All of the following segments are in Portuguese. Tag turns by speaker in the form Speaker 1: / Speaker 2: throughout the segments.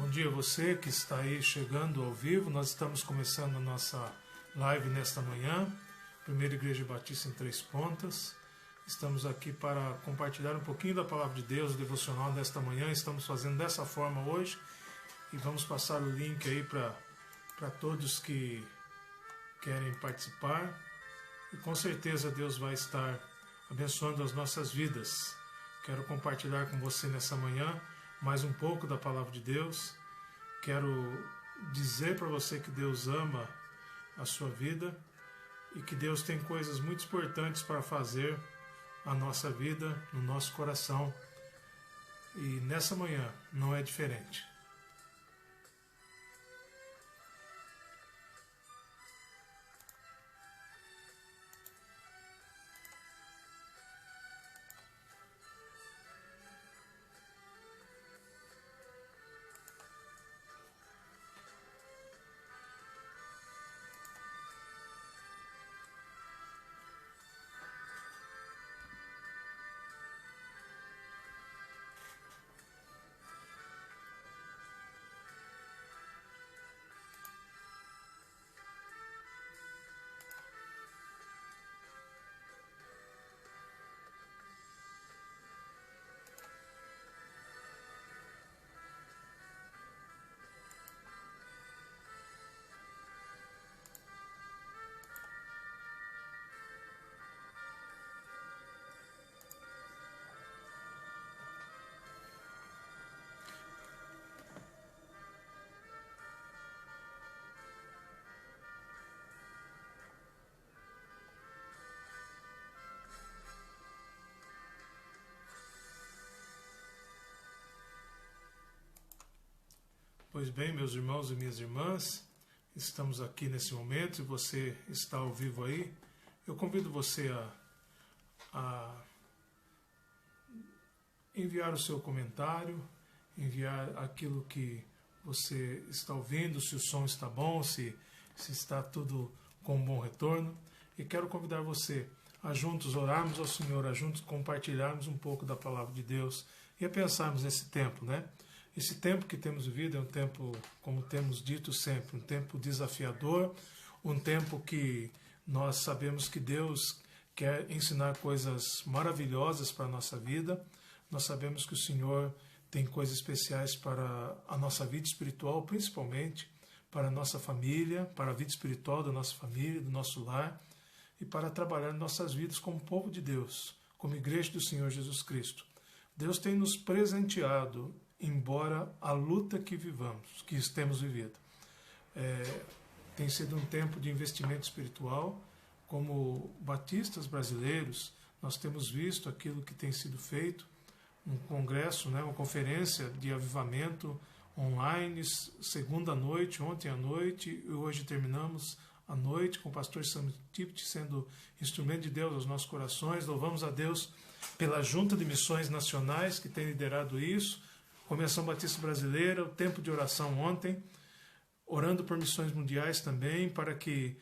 Speaker 1: Bom dia a você que está aí chegando ao vivo. Nós estamos começando a nossa live nesta manhã, Primeira Igreja Batista em Três Pontas. Estamos aqui para compartilhar um pouquinho da Palavra de Deus, o devocional desta manhã. Estamos fazendo dessa forma hoje e vamos passar o link aí para todos que querem participar. E com certeza Deus vai estar abençoando as nossas vidas. Quero compartilhar com você nessa manhã mais um pouco da Palavra de Deus. Quero dizer para você que Deus ama a sua vida e que Deus tem coisas muito importantes para fazer na nossa vida, no nosso coração. E nessa manhã não é diferente. Pois bem, meus irmãos e minhas irmãs, estamos aqui nesse momento e você está ao vivo aí. Eu convido você a enviar o seu comentário, enviar aquilo que você está ouvindo, se o som está bom, se está tudo com um bom retorno. E quero convidar você a juntos orarmos ao Senhor, a juntos compartilharmos um pouco da Palavra de Deus e a pensarmos nesse tempo, né? Esse tempo que temos vivido é um tempo, como temos dito sempre, um tempo desafiador, um tempo que nós sabemos que Deus quer ensinar coisas maravilhosas para a nossa vida. Nós sabemos que o Senhor tem coisas especiais para a nossa vida espiritual, principalmente para a nossa família, para a vida espiritual da nossa família, do nosso lar, e para trabalhar nossas vidas como povo de Deus, como igreja do Senhor Jesus Cristo. Deus tem nos presenteado, embora a luta que vivamos, que temos vivido. Tem sido um tempo de investimento espiritual. Como batistas brasileiros, nós temos visto aquilo que tem sido feito, um congresso, né, uma conferência de avivamento online, segunda noite, ontem à noite, e hoje terminamos à noite com o pastor Sam Tipt sendo instrumento de Deus aos nossos corações. Louvamos a Deus pela Junta de Missões Nacionais que tem liderado isso, Convenção Batista Brasileira, o tempo de oração ontem, orando por missões mundiais também, para que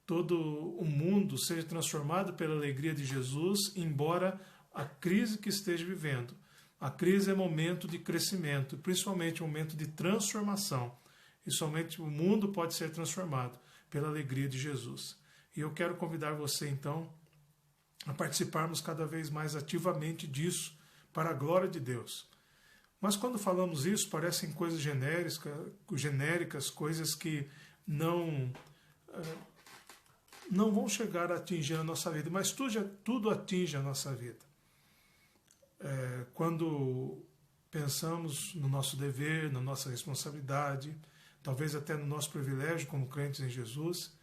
Speaker 1: todo o mundo seja transformado pela alegria de Jesus, embora a crise que esteja vivendo. A crise é momento de crescimento, principalmente um momento de transformação. E somente o mundo pode ser transformado pela alegria de Jesus. E eu quero convidar você, então, a participarmos cada vez mais ativamente disso, para a glória de Deus. Mas quando falamos isso, parecem coisas genéricas, coisas que não vão chegar a atingir a nossa vida, mas tudo atinge a nossa vida. Quando pensamos no nosso dever, na nossa responsabilidade, talvez até no nosso privilégio como crentes em Jesus,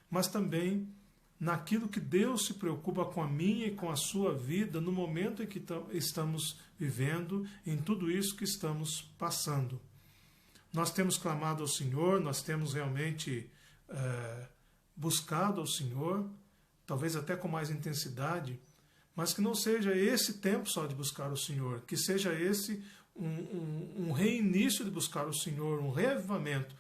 Speaker 1: mas também naquilo que Deus se preocupa com a minha e com a sua vida no momento em que estamos vivendo, em tudo isso que estamos passando. Nós temos clamado ao Senhor, nós temos realmente buscado ao Senhor, talvez até com mais intensidade, mas que não seja esse tempo só de buscar o Senhor, que seja esse um reinício de buscar o Senhor, um reavivamento,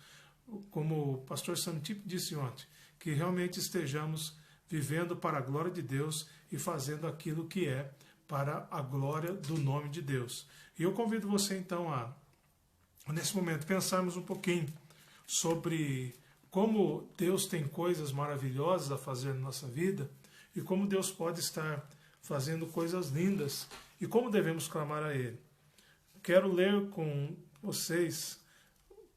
Speaker 1: como o pastor Sam Tipt disse ontem, que realmente estejamos vivendo para a glória de Deus e fazendo aquilo que é para a glória do nome de Deus. E eu convido você então a nesse momento, pensarmos um pouquinho sobre como Deus tem coisas maravilhosas a fazer na nossa vida e como Deus pode estar fazendo coisas lindas e como devemos clamar a Ele. Quero ler com vocês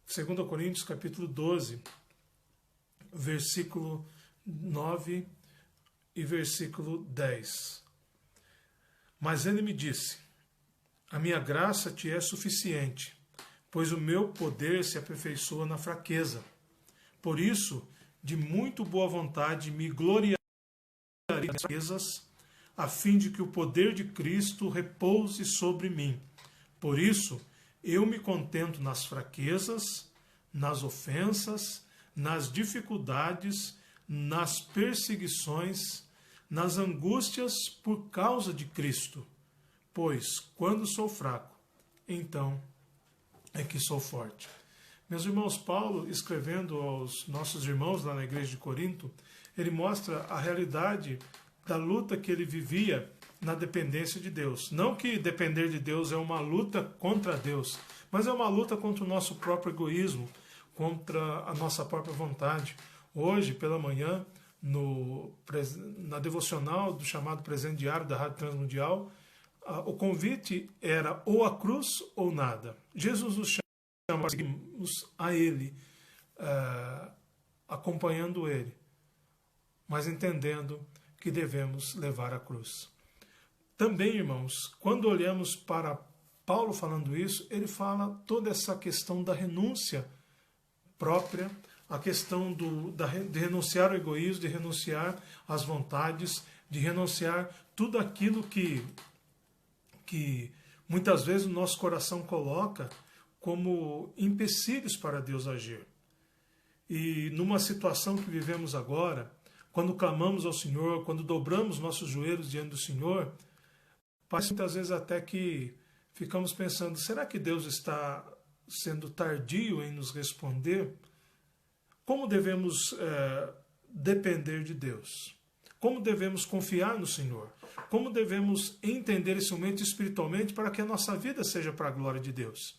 Speaker 1: 2 Coríntios capítulo 12, versículo 9 e versículo 10. Mas ele me disse: a minha graça te é suficiente, pois o meu poder se aperfeiçoa na fraqueza. Por isso, de muito boa vontade, me gloriarei nas fraquezas, a fim de que o poder de Cristo repouse sobre mim. Por isso, eu me contento nas fraquezas, nas ofensas, nas dificuldades, nas perseguições, nas angústias por causa de Cristo. Pois, quando sou fraco, então é que sou forte. Meus irmãos, Paulo, escrevendo aos nossos irmãos lá na igreja de Corinto, ele mostra a realidade da luta que ele vivia na dependência de Deus. Não que depender de Deus é uma luta contra Deus, mas é uma luta contra o nosso próprio egoísmo, contra a nossa própria vontade. Hoje, pela manhã, na devocional do chamado Presente Diário da Rádio Transmundial, o convite era ou a cruz ou nada. Jesus nos chama para seguirmos a Ele, acompanhando Ele, mas entendendo que devemos levar a cruz. Também, irmãos, quando olhamos para Paulo falando isso, ele fala toda essa questão da renúncia própria, a questão de renunciar ao egoísmo, de renunciar às vontades, de renunciar tudo aquilo que muitas vezes o nosso coração coloca como empecilhos para Deus agir. E numa situação que vivemos agora, quando clamamos ao Senhor, quando dobramos nossos joelhos diante do Senhor, parece muitas vezes até que ficamos pensando, será que Deus está sendo tardio em nos responder? Como devemos depender de Deus? Como devemos confiar no Senhor? Como devemos entender esse momento espiritualmente para que a nossa vida seja para a glória de Deus?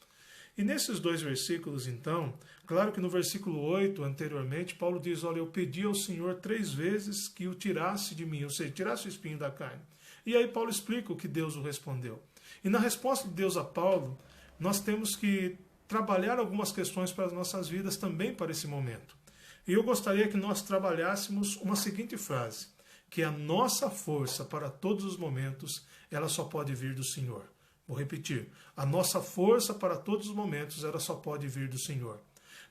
Speaker 1: E nesses dois versículos, então, claro que no versículo 8, anteriormente, Paulo diz, olha, eu pedi ao Senhor 3 vezes que o tirasse de mim, ou seja, tirasse o espinho da carne. E aí Paulo explica o que Deus o respondeu. E na resposta de Deus a Paulo, nós temos que trabalhar algumas questões para as nossas vidas também para esse momento. E eu gostaria que nós trabalhássemos uma seguinte frase, que a nossa força para todos os momentos, ela só pode vir do Senhor. Vou repetir, a nossa força para todos os momentos, ela só pode vir do Senhor.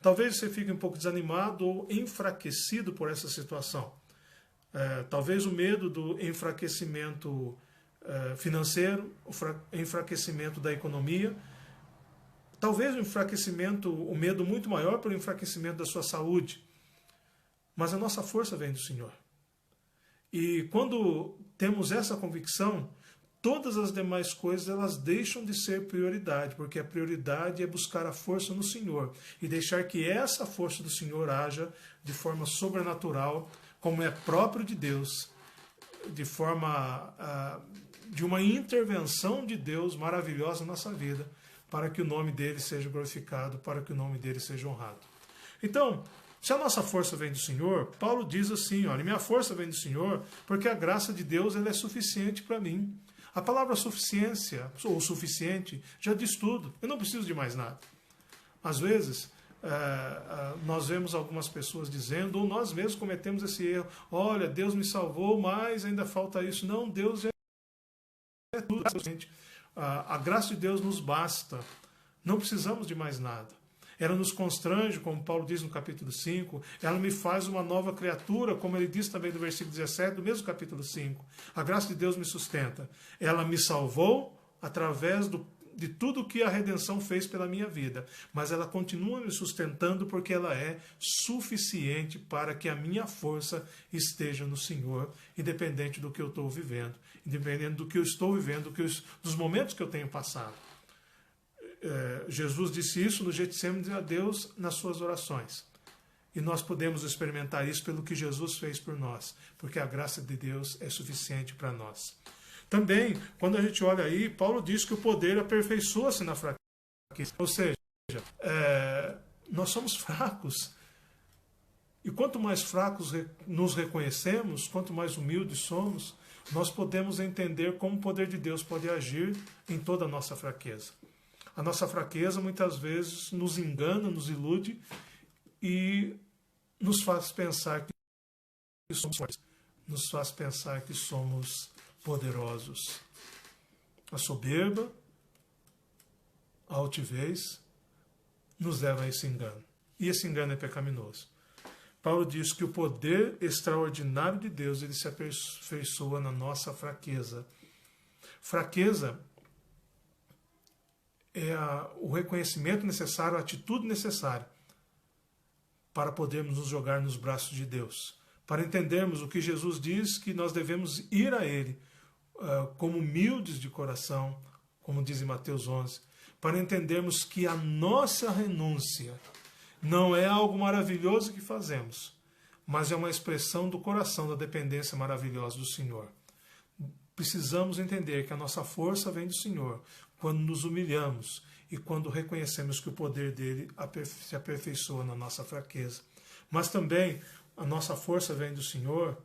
Speaker 1: Talvez você fique um pouco desanimado ou enfraquecido por essa situação. Talvez o medo do enfraquecimento financeiro, o enfraquecimento da economia, talvez o medo muito maior pelo enfraquecimento da sua saúde. Mas a nossa força vem do Senhor. E quando temos essa convicção, todas as demais coisas elas deixam de ser prioridade, porque a prioridade é buscar a força no Senhor e deixar que essa força do Senhor haja de forma sobrenatural, como é próprio de Deus, de uma intervenção de Deus maravilhosa na nossa vida, para que o nome dele seja glorificado, para que o nome dele seja honrado. Então, se a nossa força vem do Senhor, Paulo diz assim, olha, minha força vem do Senhor, porque a graça de Deus ela é suficiente para mim. A palavra suficiência, ou suficiente, já diz tudo. Eu não preciso de mais nada. Às vezes, nós vemos algumas pessoas dizendo, ou nós mesmos cometemos esse erro, olha, Deus me salvou, mas ainda falta isso. Não, Deus é tudo. A graça de Deus nos basta. Não precisamos de mais nada. Ela nos constrange, como Paulo diz no capítulo 5, ela me faz uma nova criatura, como ele diz também no versículo 17, do mesmo capítulo 5. A graça de Deus me sustenta. Ela me salvou através de tudo que a redenção fez pela minha vida, mas ela continua me sustentando porque ela é suficiente para que a minha força esteja no Senhor, independente do que eu estou vivendo, independente do que eu estou vivendo, dos momentos que eu tenho passado. Jesus disse isso no Getsêmani a Deus nas suas orações. E nós podemos experimentar isso pelo que Jesus fez por nós, porque a graça de Deus é suficiente para nós. Também, quando a gente olha aí, Paulo diz que o poder aperfeiçoa-se na fraqueza. Ou seja, nós somos fracos. E quanto mais fracos nos reconhecemos, quanto mais humildes somos, nós podemos entender como o poder de Deus pode agir em toda a nossa fraqueza. A nossa fraqueza muitas vezes nos engana, nos ilude e nos faz pensar que somos fortes, nos faz pensar que somos poderosos. A soberba, a altivez, nos leva a esse engano. E esse engano é pecaminoso. Paulo diz que o poder extraordinário de Deus, ele se aperfeiçoa na nossa fraqueza. Fraqueza é o reconhecimento necessário, a atitude necessária para podermos nos jogar nos braços de Deus. Para entendermos o que Jesus diz, que nós devemos ir a Ele como humildes de coração, como diz em Mateus 11, para entendermos que a nossa renúncia não é algo maravilhoso que fazemos, mas é uma expressão do coração, da dependência maravilhosa do Senhor. Precisamos entender que a nossa força vem do Senhor quando nos humilhamos e quando reconhecemos que o poder dele se aperfeiçoa na nossa fraqueza. Mas também a nossa força vem do Senhor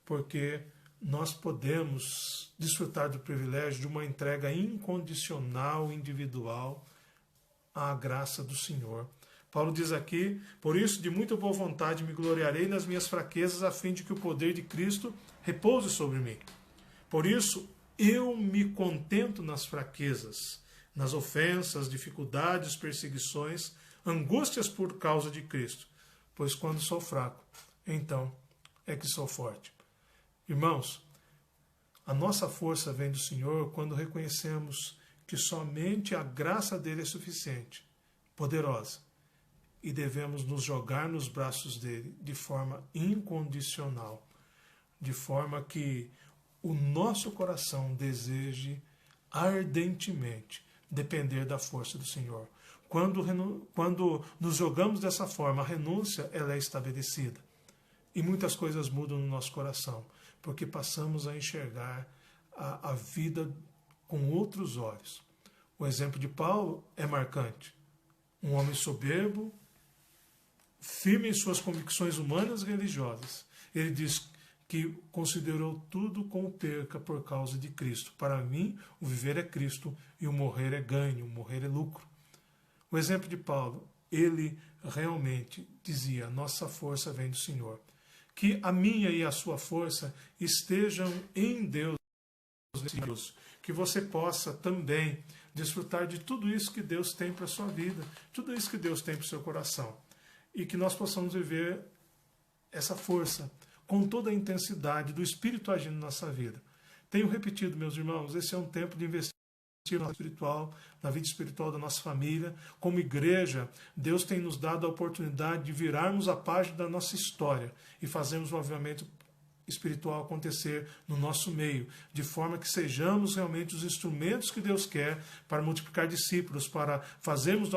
Speaker 1: porque nós podemos desfrutar do privilégio de uma entrega incondicional, individual, à graça do Senhor. Paulo diz aqui: por isso, de muita boa vontade, me gloriarei nas minhas fraquezas, a fim de que o poder de Cristo repouse sobre mim. Por isso, eu me contento nas fraquezas, nas ofensas, dificuldades, perseguições, angústias por causa de Cristo. Pois quando sou fraco, então é que sou forte. Irmãos, a nossa força vem do Senhor quando reconhecemos que somente a graça dele é suficiente, poderosa, e devemos nos jogar nos braços dele de forma incondicional, de forma que o nosso coração deseje ardentemente depender da força do Senhor. Quando nos jogamos dessa forma, a renúncia ela é estabelecida. E muitas coisas mudam no nosso coração, porque passamos a enxergar a vida com outros olhos. O exemplo de Paulo é marcante. Um homem soberbo, firme em suas convicções humanas e religiosas. Ele diz que considerou tudo como perca por causa de Cristo. Para mim, o viver é Cristo e o morrer é ganho, o morrer é lucro. O exemplo de Paulo, ele realmente dizia: nossa força vem do Senhor. Que a minha e a sua força estejam em Deus, que você possa também desfrutar de tudo isso que Deus tem para a sua vida, tudo isso que Deus tem para o seu coração, e que nós possamos viver essa força com toda a intensidade do Espírito agindo na nossa vida. Tenho repetido, meus irmãos, esse é um tempo de investir na vida espiritual da nossa família. Como igreja, Deus tem nos dado a oportunidade de virarmos a página da nossa história e fazermos o avivamento espiritual acontecer no nosso meio, de forma que sejamos realmente os instrumentos que Deus quer para multiplicar discípulos, para fazermos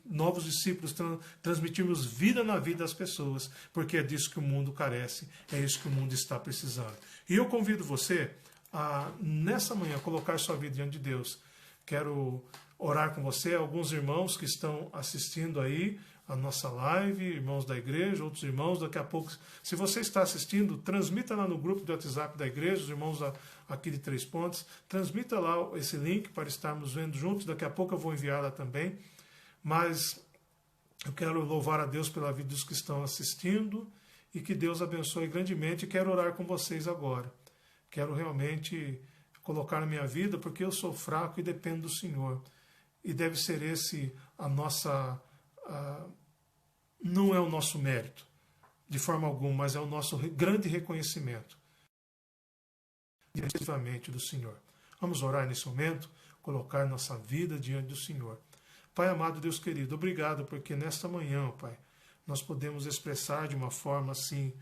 Speaker 1: novos discípulos, transmitirmos vida na vida das pessoas, porque é disso que o mundo carece, é isso que o mundo está precisando. E eu convido você a, nessa manhã, colocar sua vida diante de Deus. Quero orar com você, alguns irmãos que estão assistindo aí a nossa live, irmãos da igreja, outros irmãos, daqui a pouco, se você está assistindo, transmita lá no grupo do WhatsApp da igreja, os irmãos aqui de Três Pontes, transmita lá esse link para estarmos vendo juntos, daqui a pouco eu vou enviar lá também, mas eu quero louvar a Deus pela vida dos que estão assistindo e que Deus abençoe grandemente. Quero orar com vocês agora, quero realmente colocar a minha vida, porque eu sou fraco e dependo do Senhor, e deve ser esse a nossa... não é o nosso mérito, de forma alguma, mas é o nosso grande reconhecimento diretamente do Senhor. Vamos orar nesse momento, colocar nossa vida diante do Senhor. Pai amado, Deus querido, obrigado, porque nesta manhã, Pai, nós podemos expressar de uma forma assim,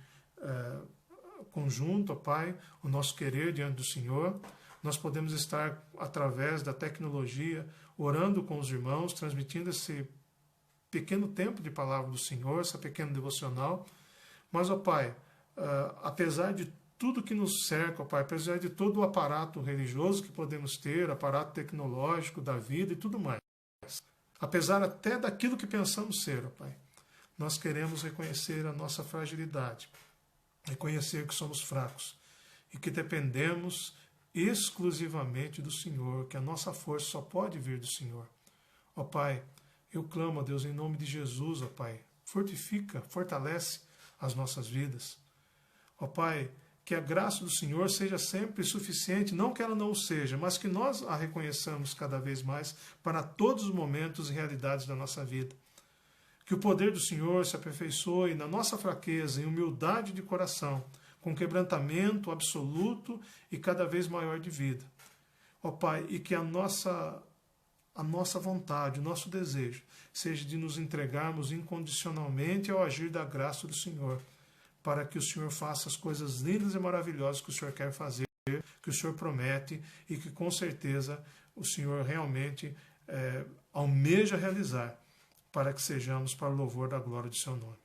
Speaker 1: conjunta, Pai, o nosso querer diante do Senhor. Nós podemos estar, através da tecnologia, orando com os irmãos, transmitindo esse pequeno tempo de palavra do Senhor, essa pequena devocional. Mas, ó Pai, apesar de tudo que nos cerca, ó Pai, apesar de todo o aparato religioso que podemos ter, aparato tecnológico da vida e tudo mais, apesar até daquilo que pensamos ser, ó Pai. Nós queremos reconhecer a nossa fragilidade, reconhecer que somos fracos e que dependemos exclusivamente do Senhor, que a nossa força só pode vir do Senhor. Ó Pai, eu clamo a Deus em nome de Jesus, ó Pai, fortifica, fortalece as nossas vidas. Ó Pai, que a graça do Senhor seja sempre suficiente, não que ela não o seja, mas que nós a reconheçamos cada vez mais para todos os momentos e realidades da nossa vida. Que o poder do Senhor se aperfeiçoe na nossa fraqueza, em humildade de coração, com quebrantamento absoluto e cada vez maior de vida. Ó Pai, e que a nossa vontade, o nosso desejo, seja de nos entregarmos incondicionalmente ao agir da graça do Senhor, para que o Senhor faça as coisas lindas e maravilhosas que o Senhor quer fazer, que o Senhor promete e que com certeza o Senhor realmente almeja realizar, para que sejamos para o louvor da glória do seu nome.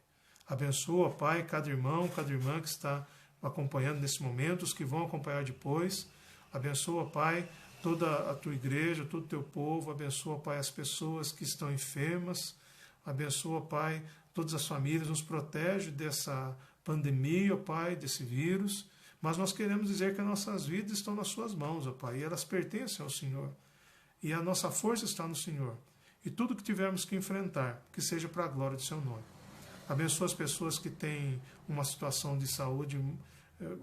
Speaker 1: Abençoa, Pai, cada irmão, cada irmã que está acompanhando nesse momento, os que vão acompanhar depois. Abençoa, Pai, toda a tua igreja, todo o teu povo. Abençoa, Pai, as pessoas que estão enfermas. Abençoa, Pai, todas as famílias. Nos protege dessa pandemia, ó Pai, desse vírus. Mas nós queremos dizer que as nossas vidas estão nas suas mãos, ó Pai, e elas pertencem ao Senhor. E a nossa força está no Senhor. E tudo que tivermos que enfrentar, que seja para a glória do seu nome. Abençoa as pessoas que têm uma situação de saúde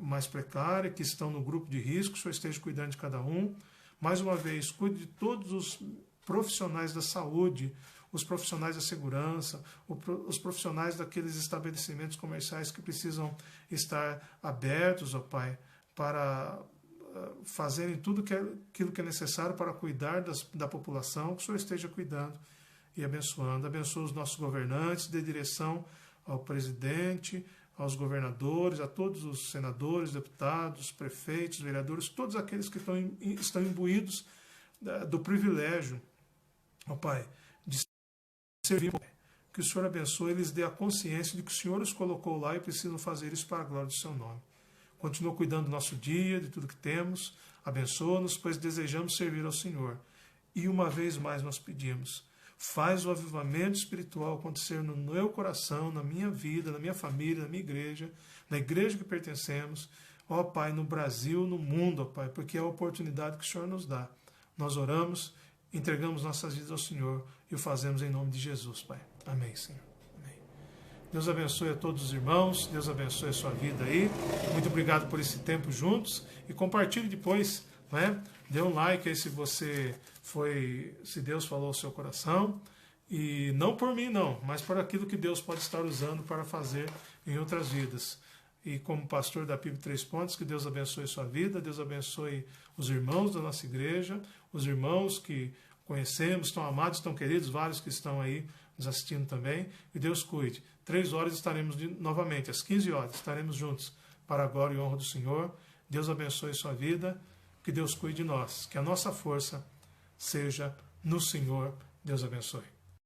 Speaker 1: mais precária, que estão no grupo de risco, o Senhor esteja cuidando de cada um. Mais uma vez, cuide de todos os profissionais da saúde, os profissionais da segurança, os profissionais daqueles estabelecimentos comerciais que precisam estar abertos, ó Pai, para fazerem tudo aquilo que é necessário para cuidar da população, que o Senhor esteja cuidando e abençoando. Abençoa os nossos governantes, dê direção ao presidente, aos governadores, a todos os senadores, deputados, prefeitos, vereadores, todos aqueles que estão imbuídos do privilégio, ó Pai, de servir. Que o Senhor abençoe, eles dê a consciência de que o Senhor os colocou lá e precisam fazer isso para a glória do seu nome. Continua cuidando do nosso dia, de tudo que temos. Abençoa-nos, pois desejamos servir ao Senhor. E uma vez mais nós pedimos, faz o avivamento espiritual acontecer no meu coração, na minha vida, na minha família, na minha igreja, na igreja que pertencemos, ó Pai, no Brasil, no mundo, ó Pai, porque é a oportunidade que o Senhor nos dá. Nós oramos, entregamos nossas vidas ao Senhor e o fazemos em nome de Jesus, Pai. Amém, Senhor. Deus abençoe a todos os irmãos, Deus abençoe a sua vida aí. Muito obrigado por esse tempo juntos e compartilhe depois, né? Dê um like aí se Deus falou ao seu coração. E não por mim não, mas por aquilo que Deus pode estar usando para fazer em outras vidas. E como pastor da PIB 3 Pontos, que Deus abençoe a sua vida, Deus abençoe os irmãos da nossa igreja, os irmãos que conhecemos, estão amados, estão queridos, vários que estão aí nos assistindo também, e Deus cuide. 3 horas estaremos novamente, às 15 horas, estaremos juntos para a glória e honra do Senhor. Deus abençoe sua vida, que Deus cuide de nós, que a nossa força seja no Senhor. Deus abençoe.